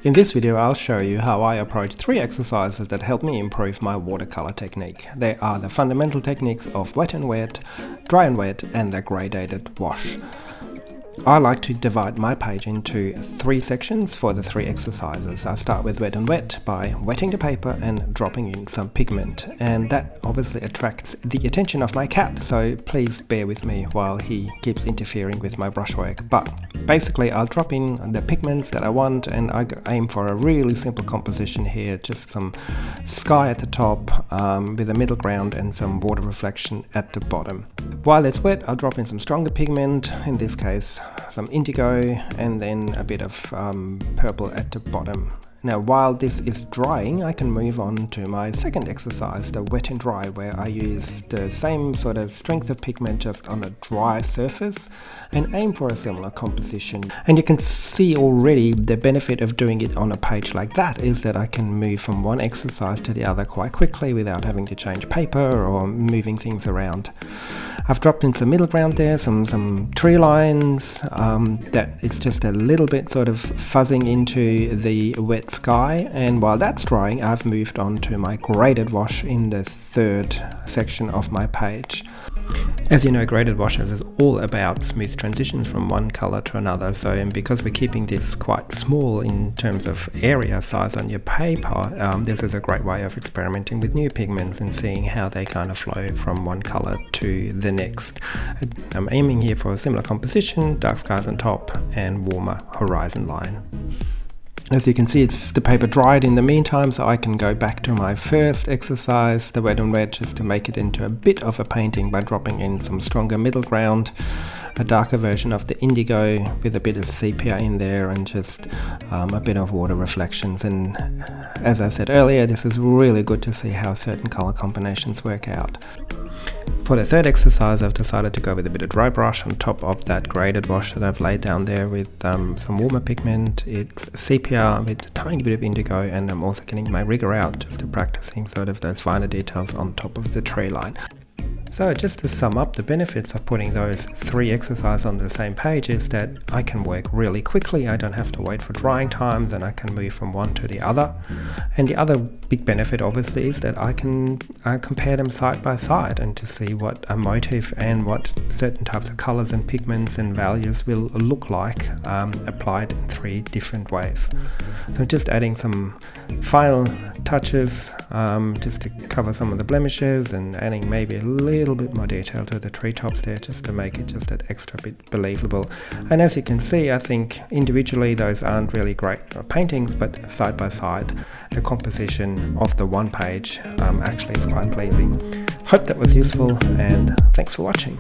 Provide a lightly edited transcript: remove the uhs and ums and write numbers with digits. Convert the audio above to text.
In this video I'll show you how I approach 3 exercises that help me improve my watercolor technique. They are the fundamental techniques of wet and wet, dry and wet, and the gradated wash. I like to divide my page into 3 sections for the 3 exercises. I start with wet and wet by wetting the paper and dropping in some pigment, and that obviously attracts the attention of my cat, so please bear with me while he keeps interfering with my brushwork. But basically I'll drop in the pigments that I want, and I aim for a really simple composition here, just some sky at the top with a middle ground and some water reflection at the bottom. While it's wet, I'll drop in some stronger pigment, in this case some indigo, and then a bit of purple at the bottom. Now while this is drying, I can move on to my second exercise, the wet and dry, where I use the same sort of strength of pigment just on a dry surface and aim for a similar composition. And you can see already the benefit of doing it on a page like that is that I can move from one exercise to the other quite quickly without having to change paper or moving things around. I've dropped in some middle ground there, some tree lines that it's just a little bit sort of fuzzing into the wet sky, and while that's drying I've moved on to my graded wash in the third section of my page. As you know, graded washes is all about smooth transitions from one color to another, so and because we're keeping this quite small in terms of area size on your paper, this is a great way of experimenting with new pigments and seeing how they kind of flow from one color to the next. I'm aiming here for a similar composition, dark skies on top and warmer horizon line. As you can see, it's the paper dried in the meantime, so I can go back to my first exercise, the wet and wet, just to make it into a bit of a painting by dropping in some stronger middle ground, a darker version of the indigo with a bit of sepia in there, and just a bit of water reflections. And as I said earlier, this is really good to see how certain color combinations work out. For the third exercise, I've decided to go with a bit of dry brush on top of that graded wash that I've laid down there with some warmer pigment. It's sepia with a tiny bit of indigo, and I'm also getting my rigger out just to practicing sort of those finer details on top of the tree line. So just to sum up, the benefits of putting those 3 exercises on the same page is that I can work really quickly, I don't have to wait for drying times, and I can move from one to the other. And the other big benefit obviously is that I can compare them side by side and to see what a motif and what certain types of colors and pigments and values will look like applied in 3 different ways. So just adding some final touches just to cover some of the blemishes, and adding maybe a little bit more detail to the treetops there just to make it just that extra bit believable. And as you can see, I think individually those aren't really great paintings, but side by side the composition of the one page actually is quite pleasing. Hope that was useful, and thanks for watching.